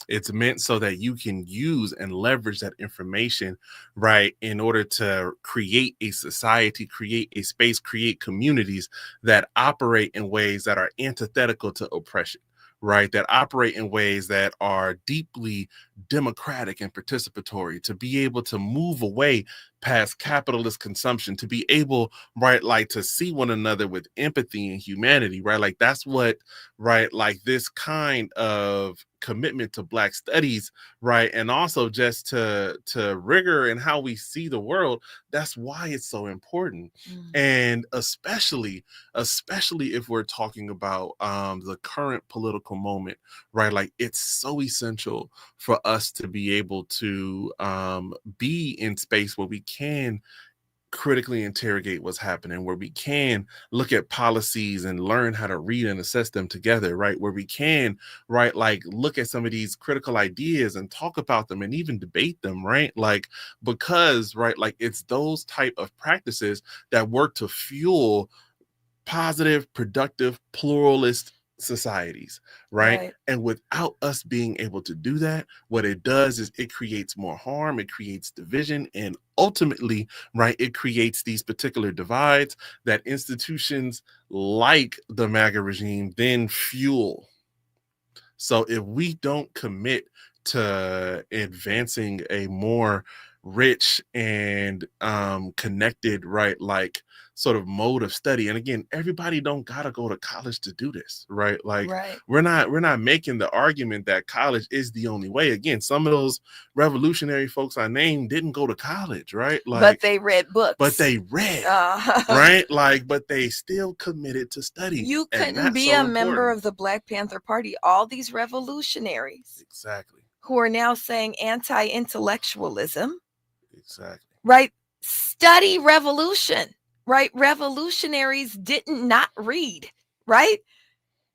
It's meant so that you can use and leverage that information, right, in order to create a society, create a space, create communities that operate in ways that are antithetical to oppression, right, that operate in ways that are deeply democratic and participatory, to be able to move away past capitalist consumption, to be able, right, like to see one another with empathy and humanity, right? Like that's what, right, like this kind of commitment to Black studies, right, and also just to rigor and how we see the world, that's why it's so important. And especially if we're talking about the current political moment, right, like it's so essential for us to be able to be in space where we can critically interrogate what's happening, where we can look at policies and learn how to read and assess them together, right? Where we can, right, like look at some of these critical ideas and talk about them and even debate them, right? Like, because, right, like it's those type of practices that work to fuel positive, productive, pluralist societies, right? And without us being able to do that, what it does is it creates more harm, it creates division, and ultimately, right, it creates these particular divides that institutions like the MAGA regime then fuel. So if we don't commit to advancing a more rich and connected, right, like sort of mode of study. And again, everybody don't gotta go to college to do this, right? Like we're not making the argument that college is the only way. Again, some of those revolutionary folks I named didn't go to college, right? Like, but they read books. But they read, right? Like, but they still committed to study. You couldn't be a member of the Black Panther Party. All these revolutionaries, exactly, who are now saying anti-intellectualism, exactly, right? Study revolution. Right? Revolutionaries didn't not read, right?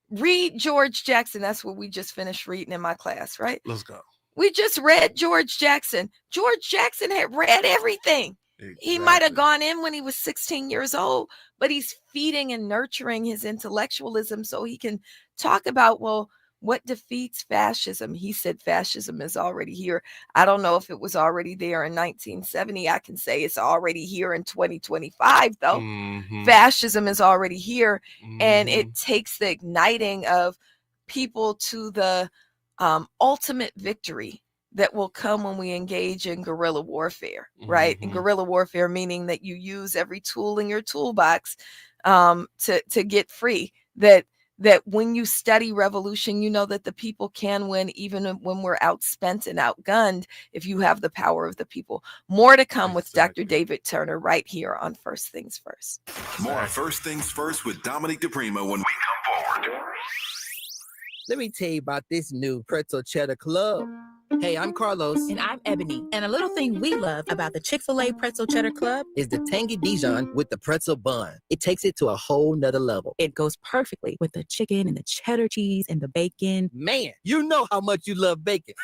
Read George Jackson. That's what we just finished reading in my class, right? Let's go. We just read George Jackson. George Jackson had read everything. Exactly. He might have gone in when he was 16 years old, but he's feeding and nurturing his intellectualism so he can talk about, well, what defeats fascism? He said fascism is already here. I don't know if it was already there in 1970. I can say it's already here in 2025, though. Fascism is already here, and it takes the igniting of people to the ultimate victory that will come when we engage in guerrilla warfare, right? And guerrilla warfare meaning that you use every tool in your toolbox to get free. That when you study revolution, you know that the people can win even when we're outspent and outgunned if you have the power of the people. More to come with Dr. David Turner right here on First Things First. More First Things First with Dominique DePrimo when we come forward. Let me tell you about this new pretzel cheddar club. Hey, I'm Carlos. And I'm Ebony. And a little thing we love about the Chick-fil-A Pretzel Cheddar Club is the tangy Dijon with the pretzel bun. It takes it to a whole nother level. It goes perfectly with the chicken and the cheddar cheese and the bacon. Man, you know how much you love bacon.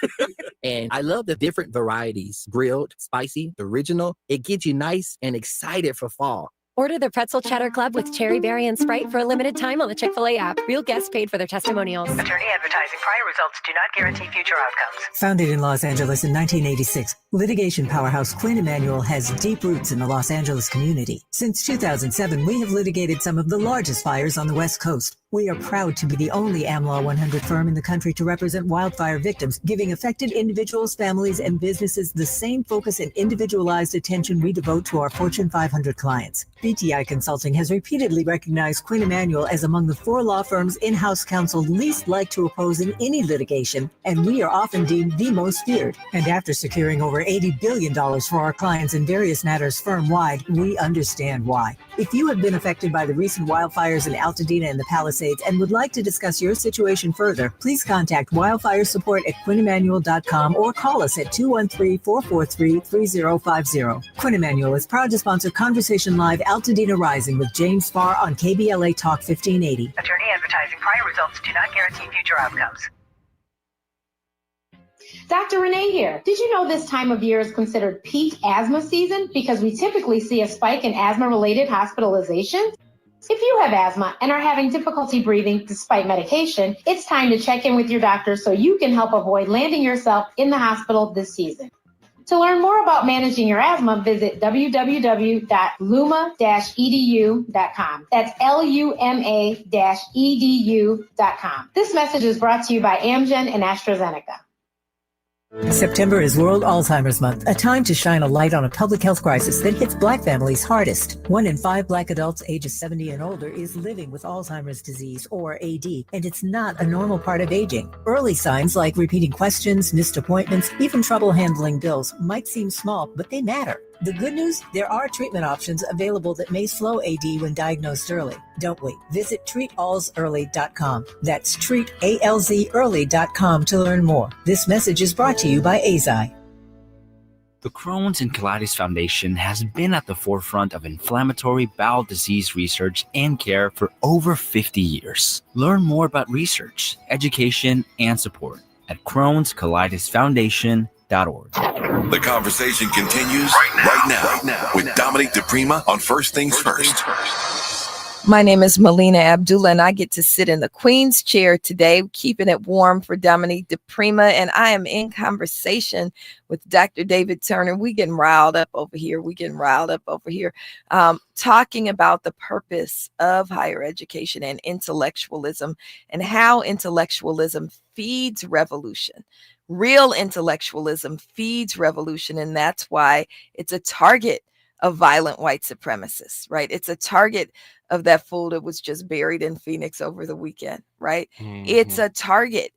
And I love the different varieties. Grilled, spicy, original. It gets you nice and excited for fall. Order the Pretzel Cheddar Club with cherry berry and Sprite for a limited time on the Chick-fil-A app. Real guests paid for their testimonials. Attorney advertising. Prior results do not guarantee future outcomes. Founded in Los Angeles in 1986, litigation powerhouse Quinn Emanuel has deep roots in the Los Angeles community. Since 2007, we have litigated some of the largest fires on the West Coast. We are proud to be the only AmLaw 100 firm in the country to represent wildfire victims, giving affected individuals, families, and businesses the same focus and individualized attention we devote to our Fortune 500 clients. BTI Consulting has repeatedly recognized Quinn Emanuel as among the 4 law firms in-house counsel least liked to oppose in any litigation, and we are often deemed the most feared. And after securing over $80 billion for our clients in various matters firm-wide, we understand why. If you have been affected by the recent wildfires in Altadena and the Palisades and would like to discuss your situation further, please contact wildfiresupport@QuinnEmanuel.com or call us at 213-443-3050. Quinn Emanuel is proud to sponsor Conversation Live Altadena Rising with James Farr on KBLA Talk 1580. Attorney advertising. Prior results do not guarantee future outcomes. Dr. Renee here. Did you know this time of year is considered peak asthma season because we typically see a spike in asthma-related hospitalizations? If you have asthma and are having difficulty breathing despite medication, it's time to check in with your doctor so you can help avoid landing yourself in the hospital this season. To learn more about managing your asthma, visit www.luma-edu.com. That's LUMA-edu.com. This message is brought to you by Amgen and AstraZeneca. September is World Alzheimer's Month, a time to shine a light on a public health crisis that hits Black families hardest. 1 in 5 Black adults ages 70 and older is living with Alzheimer's disease, or AD, and it's not a normal part of aging. Early signs like repeating questions, missed appointments, even trouble handling bills might seem small, but they matter. The good news, there are treatment options available that may slow AD when diagnosed early. Don't wait. Visit treatalzearly.com. That's treatalzearly.com to learn more. This message is brought to you by AZI. The Crohn's and Colitis Foundation has been at the forefront of inflammatory bowel disease research and care for over 50 years. Learn more about research, education, and support at Crohn'sColitisFoundation.org. The conversation continues right now with Dominique DePrima on First Things First. My name is Melina Abdullah, and I get to sit in the Queen's chair today, keeping it warm for Dominique DePrima, and I am in conversation with Dr. David Turner. We getting riled up over here. Talking about the purpose of higher education and intellectualism, and how intellectualism feeds revolution. Real intellectualism feeds revolution, and that's why it's a target of violent white supremacists, right? It's a target of that fool that was just buried in Phoenix over the weekend, right? It's a target.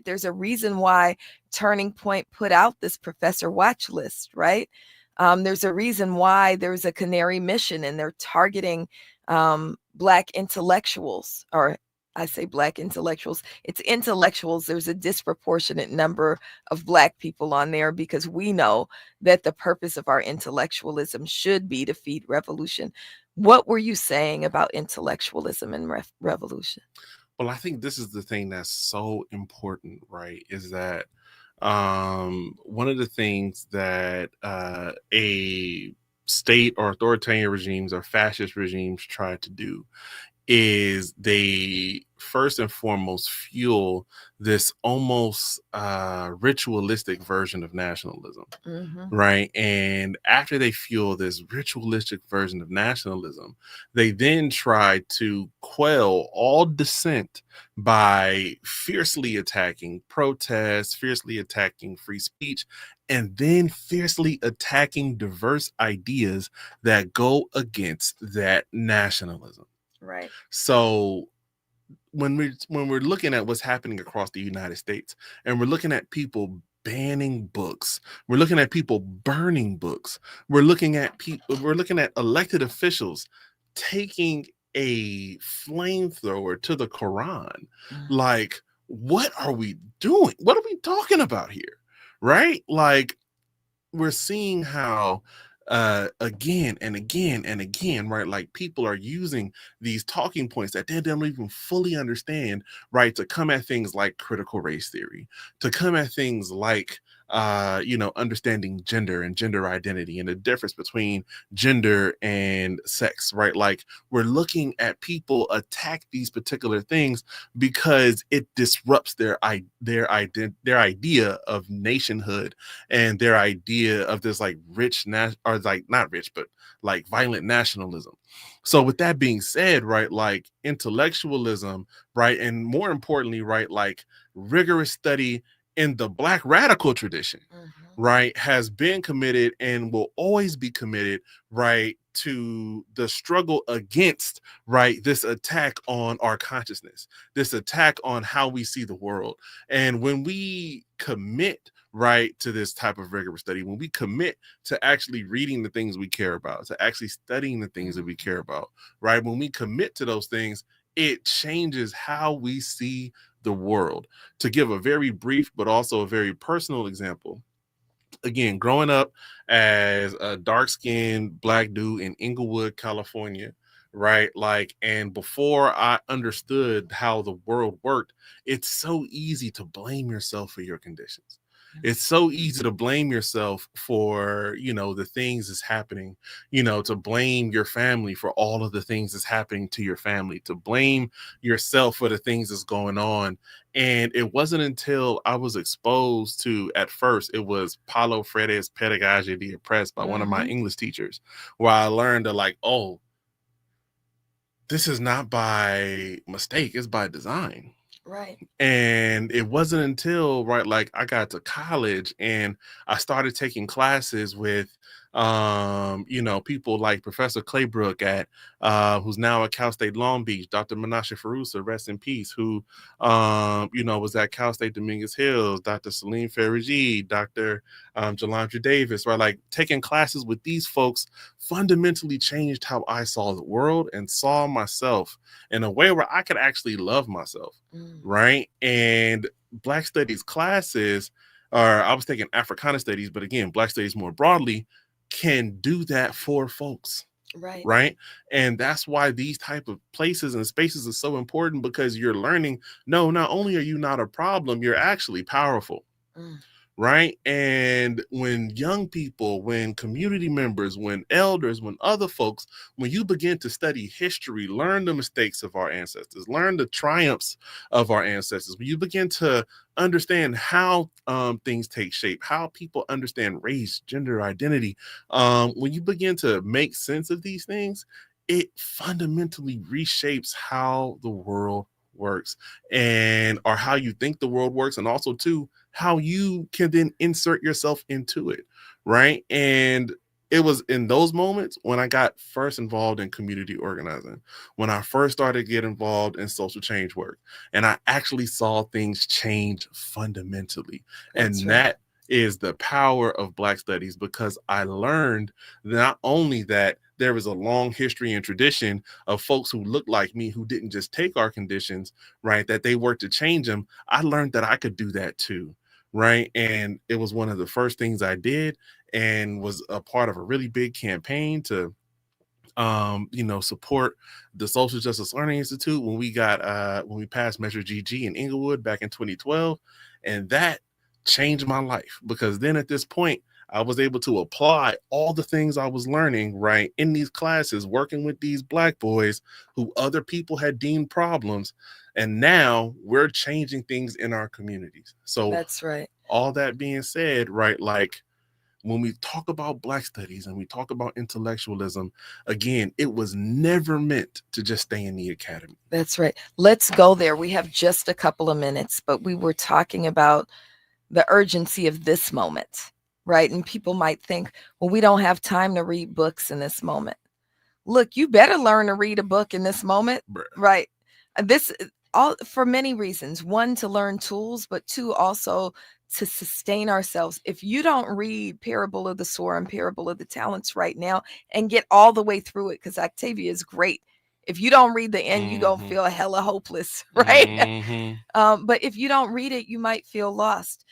There's a reason why Turning Point put out this professor watch list, right? There's a reason why there's a Canary mission, and they're targeting Black intellectuals, or I say Black intellectuals. It's intellectuals. There's a disproportionate number of Black people on there, because we know that the purpose of our intellectualism should be to feed revolution. What were you saying about intellectualism and revolution? Well, I think this is the thing that's so important, right? Is that one of the things that a state or authoritarian regimes or fascist regimes try to do is they first and foremost fuel this almost ritualistic version of nationalism, right? And after they fuel this ritualistic version of nationalism, they then try to quell all dissent by fiercely attacking protests, fiercely attacking free speech, and then fiercely attacking diverse ideas that go against that nationalism. Right. So when we're looking at what's happening across the United States, and we're looking at people banning books, we're looking at people burning books, we're looking at elected officials taking a flamethrower to the Quran. Like, what are we doing? What are we talking about here? Right? Like, we're seeing how again and again and again, right? Like, people are using these talking points that they don't even fully understand, right? To come at things like critical race theory, to come at things like, understanding gender and gender identity and the difference between gender and sex, right? Like, we're looking at people attack these particular things because it disrupts their idea of nationhood and their idea of this like violent nationalism. So with that being said, right, like intellectualism, right, and more importantly, right, like rigorous study in the Black radical tradition, right, has been committed and will always be committed, right, to the struggle against, right, this attack on our consciousness, this attack on how we see the world. And when we commit, right, to this type of rigorous study, when we commit to actually reading the things we care about, to actually studying the things that we care about, right, when we commit to those things, it changes how we see the world. To give a very brief but also a very personal example, again, growing up as a dark-skinned Black dude in Inglewood, California, right? Like, and before I understood how the world worked, it's so easy to blame yourself for your conditions. It's so easy to blame yourself for, the things that's happening, to blame your family for all of the things that's happening to your family, to blame yourself for the things that's going on. And it wasn't until I was exposed to, at first, it was Paulo Freire's Pedagogy of the Oppressed by one of my English teachers, where I learned that, like, oh, this is not by mistake, it's by design. Right. And it wasn't until, right, like I got to college and I started taking classes with, people like Professor Claybrook at, who's now at Cal State Long Beach, Dr. Menashe Farousa, rest in peace, who, was at Cal State Dominguez Hills, Dr. Salim Farajid, Dr. Jalandra Davis, right? Like, taking classes with these folks fundamentally changed how I saw the world and saw myself in a way where I could actually love myself, right? And Black Studies classes or I was taking Africana studies, but again, Black studies more broadly can do that for folks. Right. And that's why these type of places and spaces are so important, because you're learning, no, not only are you not a problem, you're actually powerful. Right. And when young people, when community members, when elders, when other folks, when you begin to study history, learn the mistakes of our ancestors, learn the triumphs of our ancestors, when you begin to understand how things take shape, how people understand race, gender, identity, when you begin to make sense of these things, it fundamentally reshapes how the world works, and or how you think the world works, and also too how you can then insert yourself into it, right? And it was in those moments when I got first involved in community organizing, when I first started to get involved in social change work, and I actually saw things change fundamentally. That's And right. that is the power of Black studies, because I learned not only that there was a long history and tradition of folks who looked like me, who didn't just take our conditions, right, that they worked to change them. I learned that I could do that too, right? And it was one of the first things I did, and was a part of a really big campaign to support the Social Justice Learning Institute when we passed Measure GG in Inglewood back in 2012. And that changed my life, because then at this point I was able to apply all the things I was learning, right, in these classes, working with these Black boys who other people had deemed problems. And now we're changing things in our communities. So That's right. all that being said, right, like when we talk about Black studies and we talk about intellectualism, again, it was never meant to just stay in the academy. That's right. Let's go there. We have just a couple of minutes, but we were talking about the urgency of this moment, right? And people might think, well, we don't have time to read books in this moment. Look, you better learn to read a book in this moment, right? This all for many reasons. One, to learn tools, but two, also to sustain ourselves. If you don't read Parable of the Sower and Parable of the Talents right now and get all the way through it, because Octavia is great. If you don't read the end, you're going to feel hella hopeless, right? But if you don't read it, you might feel lost.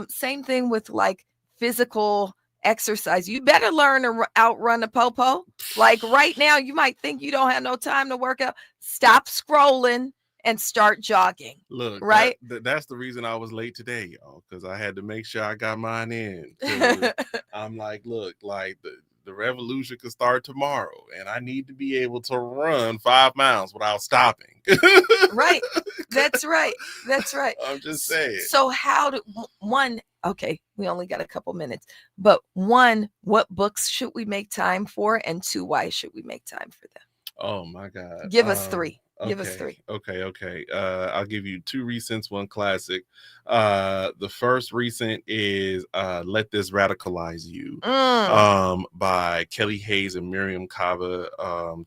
Same thing with like physical exercise. You better learn to outrun a popo. Like right now, you might think you don't have no time to work out. Stop scrolling and start jogging. Look, right? That's the reason I was late today, y'all, because I had to make sure I got mine in. I'm like, look, like the revolution could start tomorrow, and I need to be able to run 5 miles without stopping. Right. That's right. That's right. I'm just saying. So how do one, okay, we only got a couple minutes, but one, what books should we make time for? And two, why should we make time for them? Oh my God. Give us three. Okay, Give us three. Okay. I'll give you 2 recents, 1 classic. The first recent is Let This Radicalize You by Kelly Hayes and Miriam Kaba.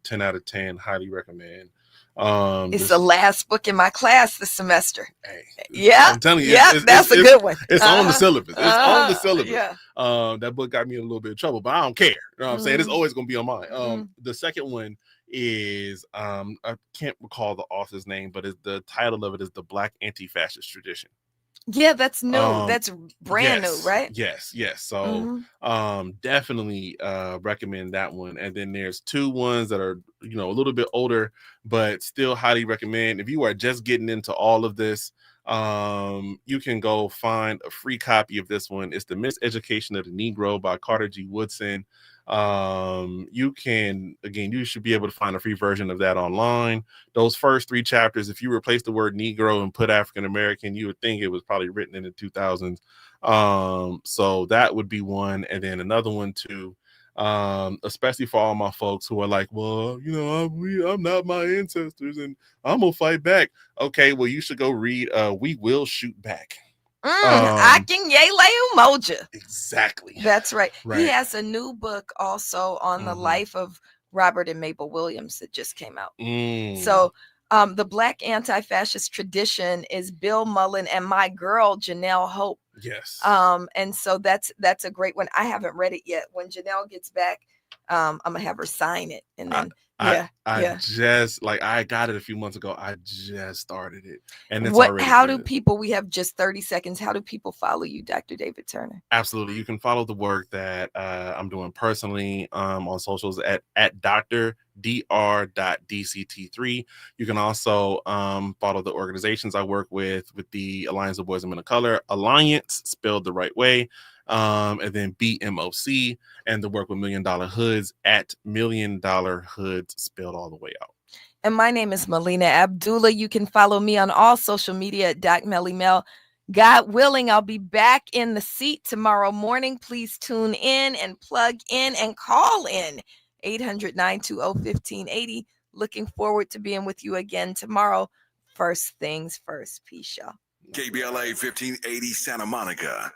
10 out of 10, highly recommend. It's the last book in my class this semester. Hey, yeah, I'm telling you, yeah, that's a good one. It's on the syllabus. It's on the syllabus. Yeah. That book got me in a little bit of trouble, but I don't care. You know what I'm saying? It's always gonna be on mine. The second one is I can't recall the author's name, but the title of it is The Black Anti-Fascist Tradition. Yeah, that's new. That's brand new, right? Yes. So definitely recommend that one. And then there's 2 ones that are, a little bit older, but still highly recommend. If you are just getting into all of this, you can go find a free copy of this one. It's The Miseducation of the Negro by Carter G. Woodson. You should be able to find a free version of that online. Those first 3 chapters, if you replace the word Negro and put African American, you would think it was probably written in the 2000s. So that would be one. And then another one too, especially for all my folks who are like, well, I'm not my ancestors and I'm gonna fight back. Okay, well, you should go read We Will Shoot Back. Akin Yele Umoja. Exactly. That's right. He has a new book also on the life of Robert and Mabel Williams that just came out. So the Black Anti-Fascist Tradition is Bill Mullen and my girl Janelle Hope. Yes. And so that's a great one. I haven't read it yet. When Janelle gets back, I'm gonna have her sign it, and then Yeah. I just I got it a few months ago. I just started it, and it's How already do good. people? We have just 30 seconds. How do people follow you, Dr. David Turner? Absolutely, you can follow the work that I'm doing personally on socials at dr.dct3. You can also follow the organizations I work with the Alliance of Boys and Men of Color, Alliance spelled the right way. And then BMOC, and the work with $1 Million Hoods at $1 Million Hoods spelled all the way out. And my name is Melina Abdullah. You can follow me on all social media at Doc Melly Mel. God willing, I'll be back in the seat tomorrow morning. Please tune in and plug in and call in 800-920-1580. Looking forward to being with you again tomorrow. First things first. Peace, y'all. KBLA 1580 Santa Monica.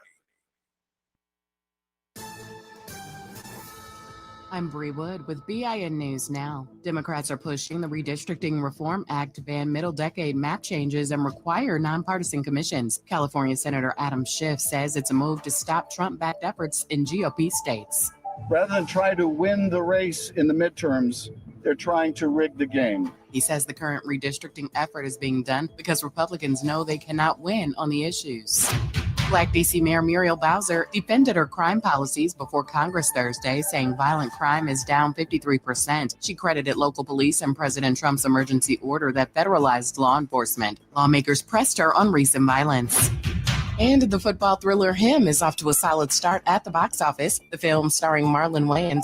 I'm Bree Wood with BIN News Now. Democrats are pushing the Redistricting Reform Act to ban middle-decade map changes and require nonpartisan commissions. California Senator Adam Schiff says it's a move to stop Trump-backed efforts in GOP states. Rather than try to win the race in the midterms, they're trying to rig the game. He says the current redistricting effort is being done because Republicans know they cannot win on the issues. Black D.C. Mayor Muriel Bowser defended her crime policies before Congress Thursday, saying violent crime is down 53%. She credited local police and President Trump's emergency order that federalized law enforcement. Lawmakers pressed her on recent violence. And the football thriller Him is off to a solid start at the box office. The film starring Marlon Wayans